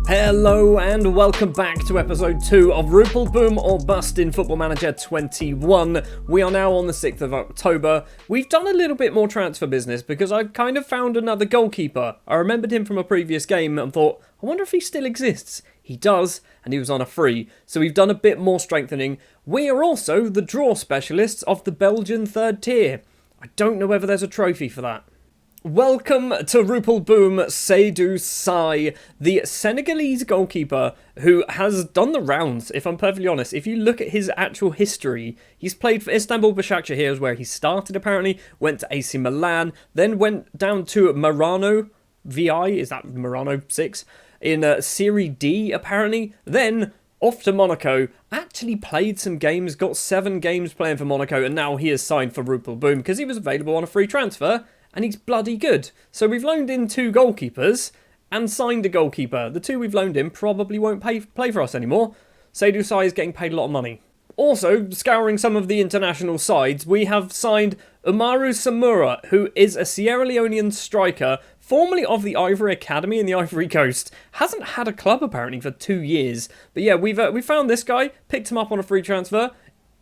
Hello and welcome back to episode 2 of Rupel Boom or Bust in Football Manager 21. We are now on the 6th of October. We've done a little bit more transfer business because I've kind of found another goalkeeper. I remembered him from a previous game and thought, I wonder if he still exists. He does, and he was on a free. So we've done a bit more strengthening. We are also the draw specialists of the Belgian third tier. I don't know whether there's a trophy for that. Welcome to Rupel Boom Seydou Sai, the Senegalese goalkeeper who has done the rounds, if I'm perfectly honest. If you look at his actual history, he's played for Istanbul Başakşehir, here is where he started apparently, went to AC Milan, then went down to Marano VI, is that Marano 6, in Serie D apparently, then off to Monaco, actually played some games, got 7 games playing for Monaco, and now he is signed for Rupel Boom because he was available on a free transfer. And he's bloody good. So we've loaned in 2 goalkeepers and signed a goalkeeper. The 2 we've loaned in probably won't play for us anymore. Seydou Sai is getting paid a lot of money. Also, scouring some of the international sides, we have signed Umaru Samura, who is a Sierra Leonean striker, formerly of the Ivory Academy in the Ivory Coast. Hasn't had a club apparently for 2 years. But yeah, we found this guy, picked him up on a free transfer.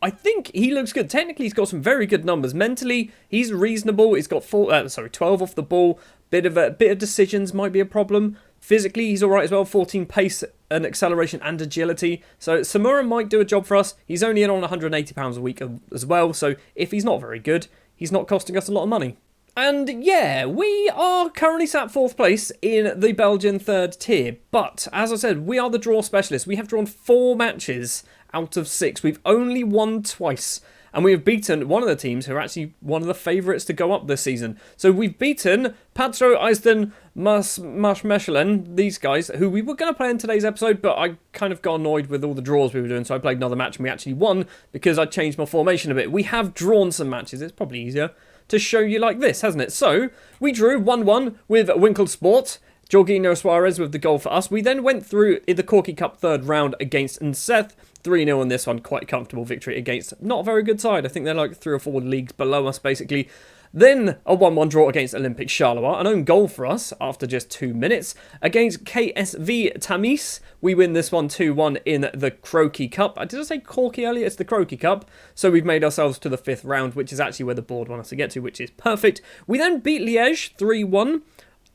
I think he looks good. Technically, he's got some very good numbers. Mentally, he's reasonable. He's got 12 off the ball. Bit of decisions might be a problem. Physically, he's all right as well. 14 pace and acceleration and agility. So Samura might do a job for us. He's only in on £180 a week as well. So if he's not very good, he's not costing us a lot of money. And yeah, we are currently sat 4th place in the Belgian third tier. But as I said, we are the draw specialists. We have drawn 4 matches out of 6. We've only won twice. And we have beaten one of the teams who are actually one of the favourites to go up this season. So we've beaten Patro Eisden Mechelen, these guys, who we were going to play in today's episode, but I kind of got annoyed with all the draws we were doing, so I played another match and we actually won because I changed my formation a bit. We have drawn some matches. It's probably easier to show you like this, hasn't it? So we drew 1-1 with Winkle Sport. Jorginho Suarez with the goal for us. We then went through in the Corky Cup third round against Nseth. 3-0 in this one. Quite comfortable victory against not a very good side. I think they're like 3 or 4 leagues below us, basically. Then a 1-1 draw against Olympic Charleroi. An own goal for us after just 2 minutes. Against KSV Tamis, we win this one 2-1 in the Croquis Cup. Did I say Corky earlier? It's the Croquis Cup. So we've made ourselves to the 5th round, which is actually where the board wants us to get to, which is perfect. We then beat Liège 3-1.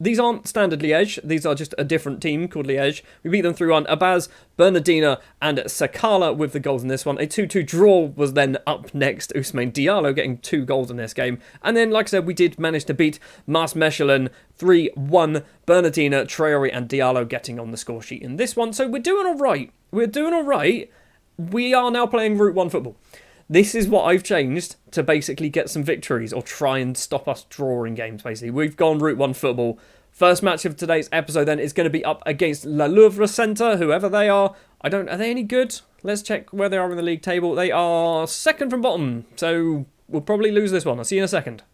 These aren't standard Liège, these are just a different team called Liège. We beat them 3-1. Abaz, Bernardina and Sakala with the goals in this one. A 2-2 draw was then up next. Ousmane Diallo getting 2 goals in this game. And then, like I said, we did manage to beat Mas Mechelen 3-1. Bernardina, Traore and Diallo getting on the score sheet in this one. So we're doing all right. We're doing all right. We are now playing Route 1 football. This is what I've changed to basically get some victories or try and stop us drawing games, basically. We've gone Route 1 football. First match of today's episode then is going to be up against La Louviere Centre, whoever they are. Are they any good? Let's check where they are in the league table. They are 2nd from bottom, so we'll probably lose this one. I'll see you in a second.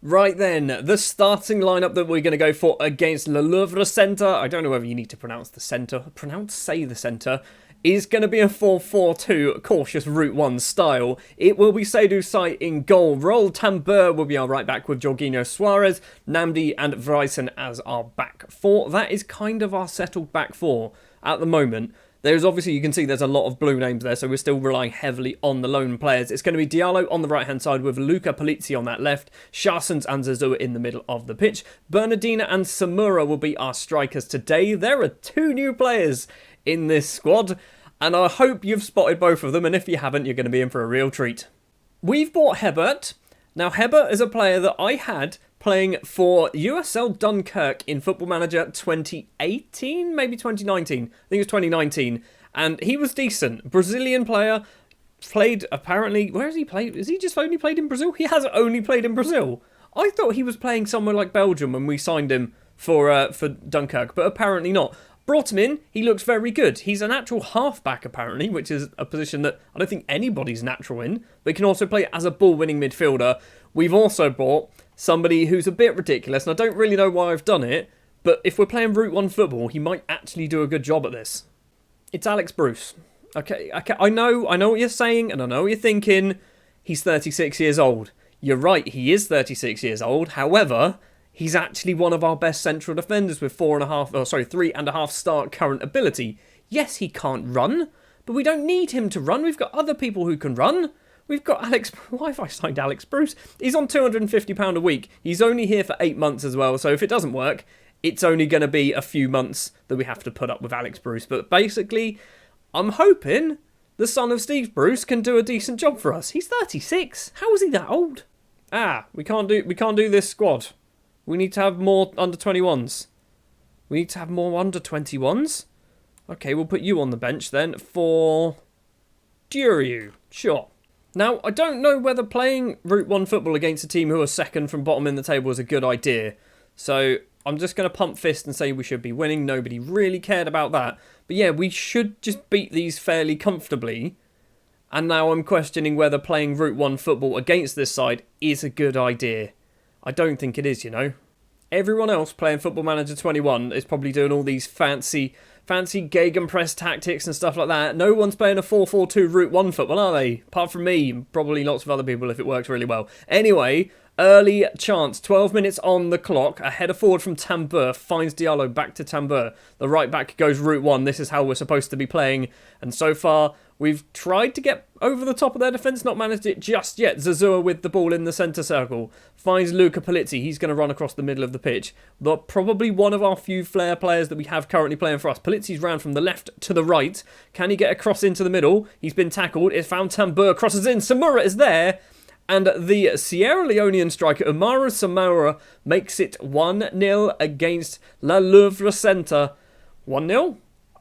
Right then, the starting lineup that we're going to go for against La Louviere Centre. I don't know whether you need to pronounce the centre. Say the centre. Is going to be a 4-4-2 cautious Route 1 style. It will be Seydou Sai in goal. Roll Tambur will be our right back with Jorginho Suarez, Namdi and Vryson as our back 4. That is kind of our settled back 4 at the moment. There's obviously, you can see there's a lot of blue names there, so we're still relying heavily on the lone players. It's going to be Diallo on the right-hand side with Luca Polizzi on that left, Sharsons and Zazua in the middle of the pitch. Bernardina and Samura will be our strikers today. There are 2 new players in this squad, and I hope you've spotted both of them, and if you haven't, you're going to be in for a real treat. We've bought Hebert. Now, Hebert is a player that I had playing for USL Dunkirk in Football Manager 2018, maybe 2019. I think it was 2019, and he was decent. Brazilian player, played apparently, where has he played? Has he just only played in Brazil? He has only played in Brazil. I thought he was playing somewhere like Belgium when we signed him for Dunkirk, but apparently not. Brought him in, he looks very good. He's a natural halfback, apparently, which is a position that I don't think anybody's natural in, but he can also play as a ball-winning midfielder. We've also bought somebody who's a bit ridiculous, and I don't really know why I've done it, but if we're playing Route 1 football, he might actually do a good job at this. It's Alex Bruce. Okay, I know what you're saying, and I know what you're thinking. He's 36 years old. You're right, he is 36 years old. However, He's actually one of our best central defenders with 3.5 star current ability. Yes, he can't run, but we don't need him to run. We've got other people who can run. We've got Alex... Why have I signed Alex Bruce? He's on £250 a week. He's only here for 8 months as well, so if it doesn't work, it's only going to be a few months that we have to put up with Alex Bruce. But basically, I'm hoping the son of Steve Bruce can do a decent job for us. He's 36. How is he that old? We can't do this squad. We need to have more under 21s. We need to have more under 21s? Okay, we'll put you on the bench then for Duryu. Sure. Now, I don't know whether playing Route 1 football against a team who are second from bottom in the table is a good idea. So, I'm just going to pump fist and say we should be winning. Nobody really cared about that. But yeah, we should just beat these fairly comfortably. And now I'm questioning whether playing Route 1 football against this side is a good idea. I don't think it is, you know. Everyone else playing Football Manager 21 is probably doing all these fancy gegenpress tactics and stuff like that. No one's playing a 4-4-2 Route 1 football, are they? Apart from me, and probably lots of other people if it works really well. Anyway, early chance, 12 minutes on the clock. A header forward from Tambur finds Diallo back to Tambur. The right back goes Route 1. This is how we're supposed to be playing. And so far, we've tried to get over the top of their defence, not managed it just yet. Zazua with the ball in the centre circle. Finds Luca Polizzi. He's going to run across the middle of the pitch. But probably one of our few flair players that we have currently playing for us. Polizzi's ran from the left to the right. Can he get across into the middle? He's been tackled. It's found Tambur. Crosses in. Samura is there. And the Sierra Leonean striker, Umaru Samura, makes it 1-0 against La Louviere Centre. 1-0?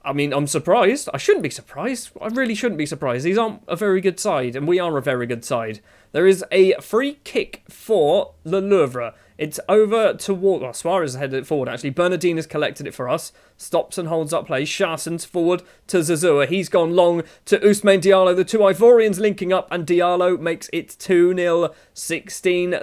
I mean, I'm surprised. I shouldn't be surprised. I really shouldn't be surprised. These aren't a very good side, and we are a very good side. There is a free kick for Le Louviere. It's over toward... Suarez headed it forward, actually. Bernardine has collected it for us. Stops and holds up play. Charsons forward to Zazua. He's gone long to Ousmane Diallo. The two Ivorians linking up, and Diallo makes it 2-0.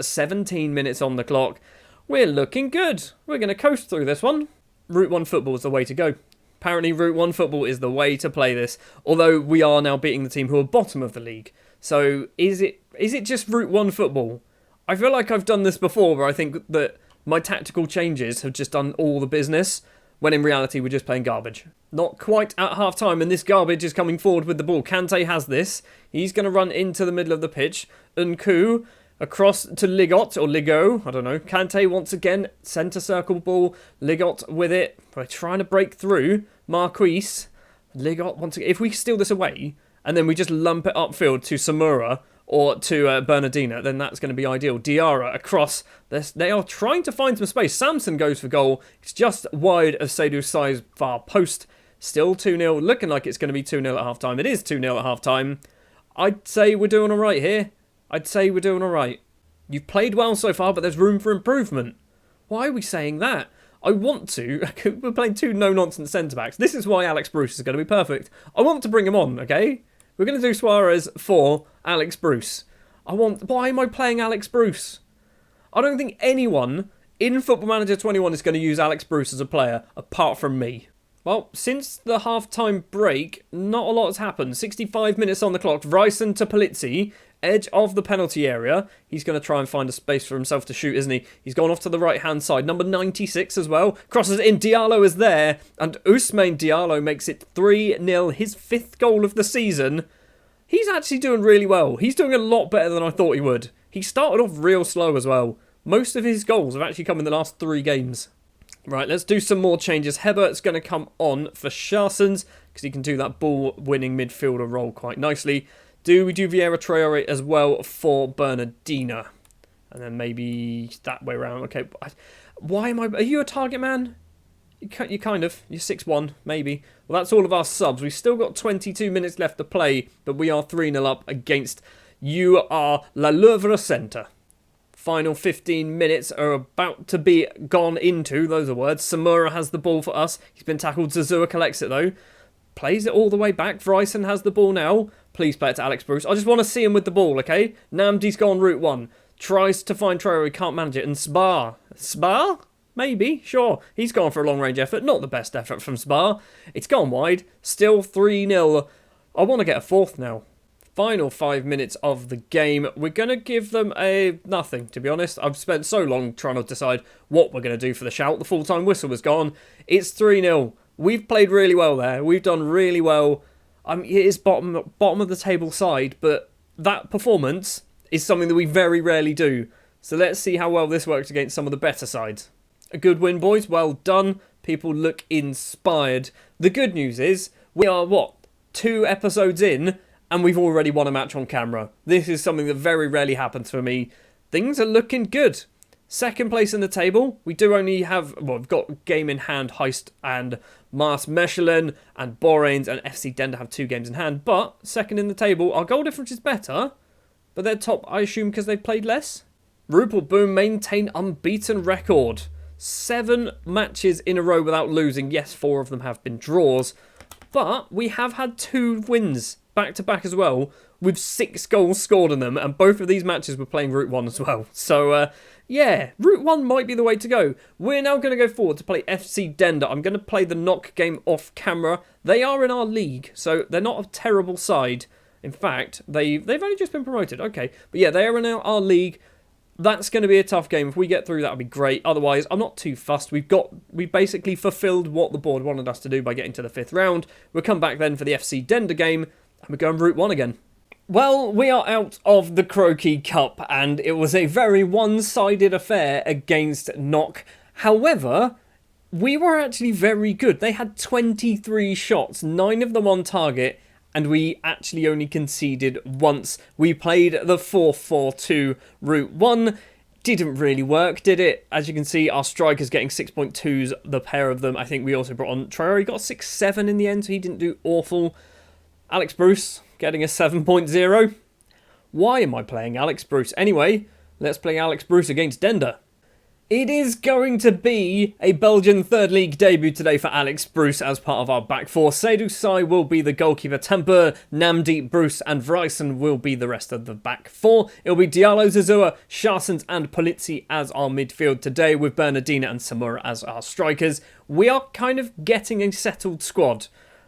17 minutes on the clock. We're looking good. We're going to coast through this one. Route 1 football is the way to go. Apparently, Route 1 football is the way to play this, although we are now beating the team who are bottom of the league. So, is it just Route 1 football? I feel like I've done this before, where I think that my tactical changes have just done all the business, when in reality we're just playing garbage. Not quite at half-time, and this garbage is coming forward with the ball. Kante has this. He's going to run into the middle of the pitch. Nku... across to Ligot, or Ligo, I don't know. Kante once again, centre circle ball. Ligot with it. We're trying to break through. Marquise. Ligot once again. If we steal this away, and then we just lump it upfield to Samura, or to Bernardina, then that's going to be ideal. Diarra across. They are trying to find some space. Samson goes for goal. It's just wide of Seydou Sai's far post. Still 2-0. Looking like it's going to be 2-0 at half-time. It is 2-0 at half-time. I'd say we're doing all right here. I'd say we're doing all right. You've played well so far, but there's room for improvement. Why are we saying that? I want to. We're playing two no-nonsense centre-backs. This is why Alex Bruce is going to be perfect. I want to bring him on, okay? We're going to do Suarez for Alex Bruce. Why am I playing Alex Bruce? I don't think anyone in Football Manager 21 is going to use Alex Bruce as a player, apart from me. Well, since the half-time break, not a lot has happened. 65 minutes on the clock. Ryson to Polizzi, edge of the penalty area. He's going to try and find a space for himself to shoot, isn't he? He's gone off to the right-hand side. Number 96 as well. Crosses in. Diallo is there. And Ousmane Diallo makes it 3-0. His 5th goal of the season. He's actually doing really well. He's doing a lot better than I thought he would. He started off real slow as well. Most of his goals have actually come in the last 3 games. Right, let's do some more changes. Hebert's going to come on for Charsons because he can do that ball-winning midfielder role quite nicely. Do we do Vieira Traore as well for Bernardina? And then maybe that way around. Okay, why am I... Are you a target man? You kind of. You're 6-1, maybe. Well, that's all of our subs. We've still got 22 minutes left to play, but we are 3-0 up against La Louviere Centre. Final 15 minutes are about to be gone into. Those are words. Samura has the ball for us. He's been tackled. Zazua collects it, though. Plays it all the way back. Vryson has the ball now. Please play it to Alex Bruce. I just want to see him with the ball, okay? Namdi's gone Route 1. Tries to find Traore. Can't manage it. And Spar. Spar? Maybe. Sure. He's gone for a long-range effort. Not the best effort from Spar. It's gone wide. Still 3-0. I want to get a 4th now. Final 5 minutes of the game. We're going to give them a nothing, to be honest. I've spent so long trying to decide what we're going to do for the shout. The full-time whistle was gone. It's 3-0. We've played really well there. We've done really well. It is bottom of the table side, but that performance is something that we very rarely do. So let's see how well this works against some of the better sides. A good win, boys. Well done. People look inspired. The good news is, we are, 2 episodes in, and we've already won a match on camera. This is something that very rarely happens for me. Things are looking good. Second place in the table. We do only have, we've got game in hand, Heist and Mars Mechelen and Borains and FC Dender have 2 games in hand. But second in the table, our goal difference is better. But they're top, I assume, because they've played less. Rupel Boom maintain unbeaten record. 7 matches in a row without losing. Yes, 4 of them have been draws. But we have had 2 wins back-to-back as well, with 6 goals scored in them, and both of these matches were playing Route 1 as well. So, yeah, Route 1 might be the way to go. We're now going to go forward to play FC Dender. I'm going to play the knock game off camera. They are in our league, so they're not a terrible side. In fact, they've only just been promoted. Okay, but yeah, they are in our league. That's going to be a tough game. If we get through, that would be great. Otherwise, I'm not too fussed. We basically fulfilled what the board wanted us to do by getting to the 5th round. We'll come back then for the FC Dender game, and we're going Route 1 again. Well, we are out of the Croquis Cup, and it was a very one-sided affair against Knock. However, we were actually very good. They had 23 shots, 9 of them on target, and we actually only conceded once. We played the 4-4-2 Route 1. Didn't really work, did it? As you can see, our strikers getting 6.2s, the pair of them. I think we also brought on Traore. He got 6-7 in the end, so he didn't do awful. Alex Bruce getting a 7.0. Why am I playing Alex Bruce? Anyway, let's play Alex Bruce against Dender. It is going to be a Belgian third league debut today for Alex Bruce as part of our back four. Seydou Sai will be the goalkeeper. Temper, Namdi, Bruce and Vryson will be the rest of the back four. It'll be Diallo, Zazua, Sharsons and Polizzi as our midfield today, with Bernardina and Samura as our strikers. We are kind of getting a settled squad.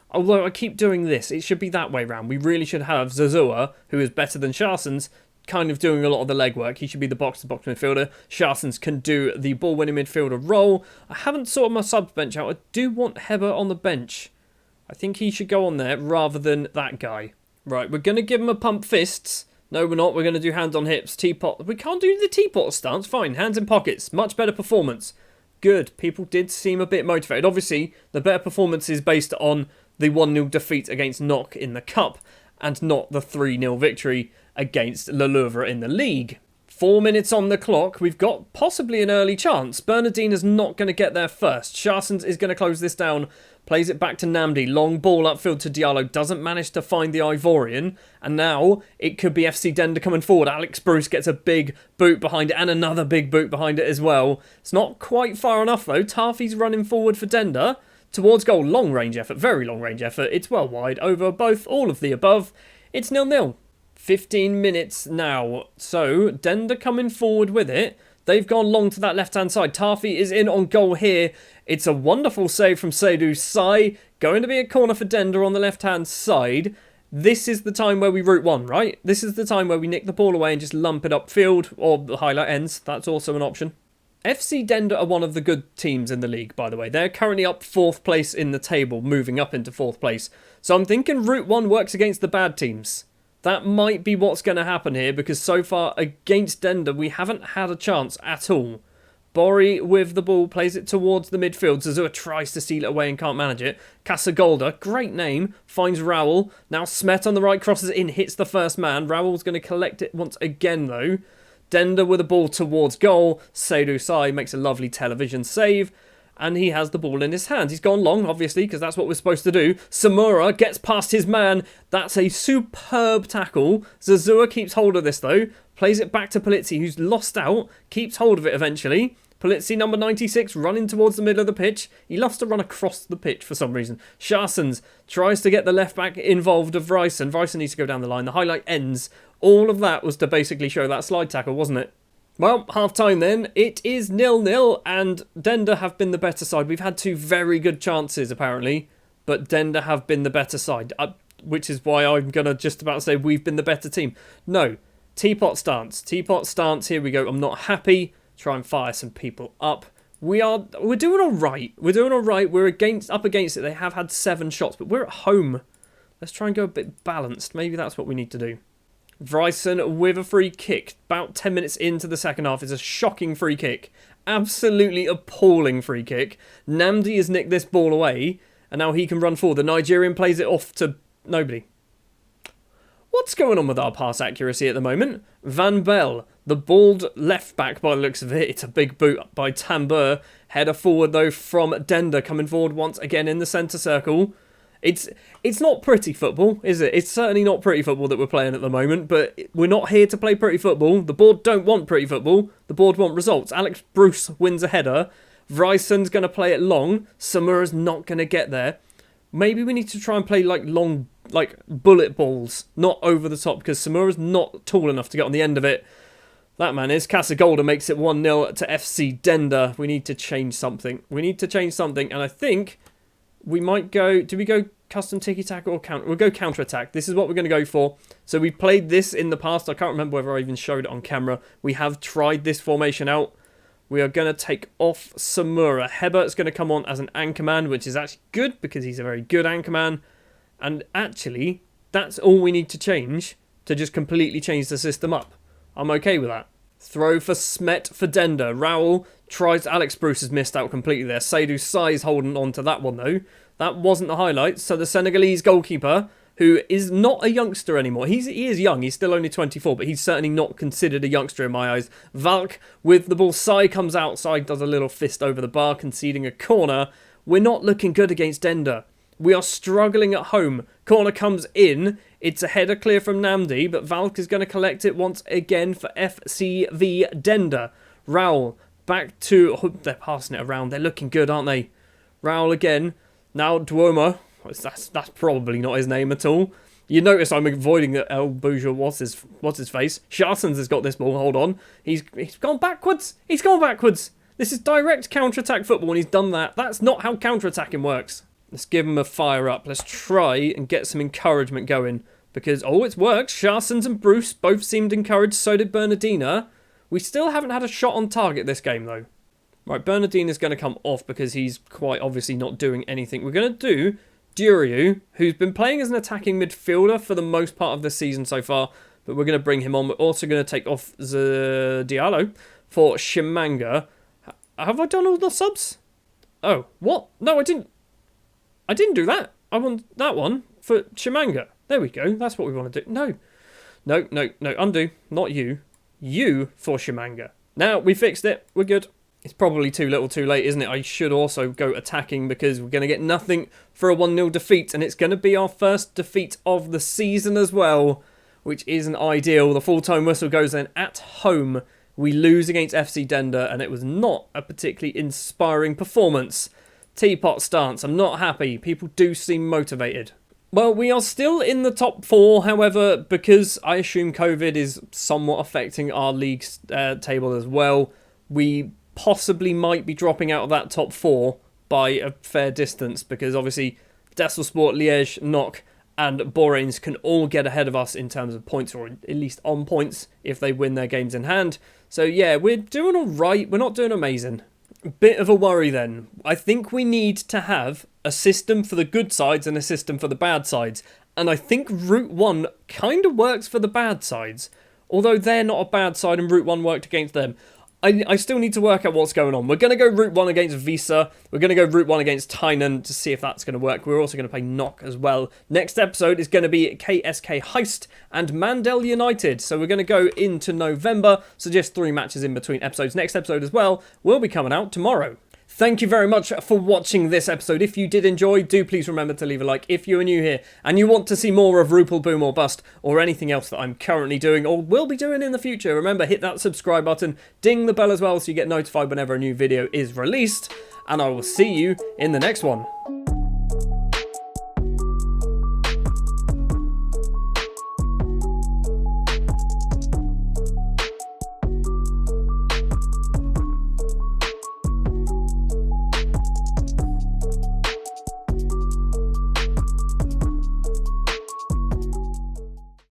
Although I keep doing this, it should be that way round. We really should have Zazua, who is better than Sharsons, kind of doing a lot of the legwork. He should be the box-to-box midfielder. Sharsons can do the ball-winning midfielder role. I haven't sorted my subs bench out. I do want Heber on the bench. I think he should go on there rather than that guy. Right, we're going to give him a pump fists. No, we're not. We're going to do hands on hips. Teapot. We can't do the teapot stance. Fine. Hands in pockets. Much better performance. Good. People did seem a bit motivated. Obviously, the better performance is based on the 1-0 defeat against Knock in the Cup and not the 3-0 victory against Louviere in the league. 4 minutes on the clock. We've got possibly an early chance. Bernardina's not going to get there first. Sharsons is going to close this down. Plays it back to Namdi. Long ball upfield to Diallo. Doesn't manage to find the Ivorian. And now it could be FC Dender coming forward. Alex Bruce gets a big boot behind it and another big boot behind it as well. It's not quite far enough though. Tafi's running forward for Dender. Towards goal. Long range effort. Very long range effort. It's well wide over all of the above. It's 0-0. 15 minutes now. So, Dender coming forward with it. They've gone long to that left-hand side. Tafi is in on goal here. It's a wonderful save from Seydou Sai. Going to be a corner for Dender on the left-hand side. This is the time where we route one, right? This is the time where we nick the ball away and just lump it upfield, or the highlight ends. That's also an option. FC Dender are one of the good teams in the league, by the way. They're currently up 4th place in the table, moving up into 4th place. So I'm thinking route 1 works against the bad teams. That might be what's going to happen here, because so far against Dender, we haven't had a chance at all. Borri with the ball, plays it towards the midfield. Zazua tries to steal it away and can't manage it. Casagolda, great name, finds Raoul. Now Smet on the right, crosses in, hits the first man. Raoul's going to collect it once again, though. Dender with the ball towards goal. Seydou Sai makes a lovely television save. And he has the ball in his hands. He's gone long, obviously, because that's what we're supposed to do. Samura gets past his man. That's a superb tackle. Zazua keeps hold of this, though. Plays it back to Polizzi, who's lost out. Keeps hold of it eventually. Polizzi, number 96, running towards the middle of the pitch. He loves to run across the pitch for some reason. Sharsons tries to get the left back involved of Vryson. Vryson needs to go down the line. The highlight ends. All of that was to basically show that slide tackle, wasn't it? Well, half-time then. It is 0-0, and Dender have been the better side. We've had 2 very good chances, apparently, but Dender have been the better side. which is why I'm going to just about say we've been the better team. No, teapot stance. Teapot stance, here we go. I'm not happy. Try and fire some people up. We're doing all right. We're doing all right. We're up against it. They have had 7 shots, but we're at home. Let's try and go a bit balanced. Maybe that's what we need to do. Bryson with a free kick. About 10 minutes into the second half. It's a shocking free kick. Absolutely appalling free kick. Namdi has nicked this ball away, and now he can run forward. The Nigerian plays it off to nobody. What's going on with our pass accuracy at the moment? Van Bell, the bald left back by the looks of it. It's a big boot by Tambur. Header forward though from Dender, coming forward once again in the centre circle. It's not pretty football, is it? It's certainly not pretty football that we're playing at the moment, but we're not here to play pretty football. The board don't want pretty football. The board want results. Alex Bruce wins a header. Vryson's going to play it long. Samura's not going to get there. Maybe we need to try and play like long, like bullet balls, not over the top, because Samura's not tall enough to get on the end of it. That man is. Casagolda makes it 1-0 to FC Dender. We need to change something. And I think we might go... Do we go custom tiki-taka or counter? We'll go counter-attack. This is what we're going to go for. So we played this in the past. I can't remember whether I even showed it on camera. We have tried this formation out. We are going to take off Samura. Hebert's going to come on as an anchorman, which is actually good because he's a very good anchorman. And actually, that's all we need to change to just completely change the system up. I'm okay with that. Throw for Smet for Dender. Raoul tries. Alex Bruce has missed out completely there. Seydou Sai's holding on to that one though. That wasn't the highlight. So the Senegalese goalkeeper, who is not a youngster anymore. He is young. He's still only 24, but he's certainly not considered a youngster in my eyes. Valk with the ball. Sai comes out. Sai does a little fist over the bar, conceding a corner. We're not looking good against Dender. We are struggling at home. Corner comes in. It's a header clear from Namdi, but Valk is going to collect it once again for FCV Dender. Raoul back to... Oh, they're passing it around. They're looking good, aren't they? Raoul again. Now Duomo. That's probably not his name at all. You notice I'm avoiding El Bourgeois. What's his face? Sharsons has got this ball. Hold on. He's gone backwards. He's gone backwards. This is direct counter-attack football, and he's done that. That's not how counter-attacking works. Let's give him a fire up. Let's try and get some encouragement going. Because, oh, it's worked. Sharsons and Bruce both seemed encouraged. So did Bernardina. We still haven't had a shot on target this game, though. Right, Bernardina's going to come off because he's quite obviously not doing anything. We're going to do Duriu, who's been playing as an attacking midfielder for the most part of the season so far. But we're going to bring him on. We're also going to take off Diallo for Shimanga. Have I done all the subs? Oh, what? No, I didn't. I didn't do that. I want that one for Shimanga. There we go. That's what we want to do. No. Undo. Not you. You for Shimanga. Now, we fixed it. We're good. It's probably too little too late, isn't it? I should also go attacking because we're going to get nothing for a 1-0 defeat. And it's going to be our first defeat of the season as well, which isn't ideal. The full-time whistle goes in at home. We lose against FC Dender, and it was not a particularly inspiring performance. Teapot stance. I'm not happy. People do seem motivated. Well, we are still in the top 4, however, because I assume COVID is somewhat affecting our league's table as well. We possibly might be dropping out of that top 4 by a fair distance, because obviously Dasselsport, Liège, Knock and Borrains can all get ahead of us in terms of points, or at least on points if they win their games in hand. So yeah, we're doing all right. We're not doing amazing. Bit of a worry then. I think we need to have a system for the good sides and a system for the bad sides. And I think Route 1 kind of works for the bad sides. Although they're not a bad side and Route 1 worked against them. I still need to work out what's going on. We're going to go Route 1 against Visa. We're going to go Route 1 against Tynan to see if that's going to work. We're also going to play Knock as well. Next episode is going to be KSK Heist and Mandel United. So we're going to go into November. So just 3 matches in between episodes. Next episode as well will be coming out tomorrow. Thank you very much for watching this episode. If you did enjoy, do please remember to leave a like. If you are new here and you want to see more of Rupel Boom or Bust or anything else that I'm currently doing or will be doing in the future, remember, hit that subscribe button, ding the bell as well so you get notified whenever a new video is released, and I will see you in the next one.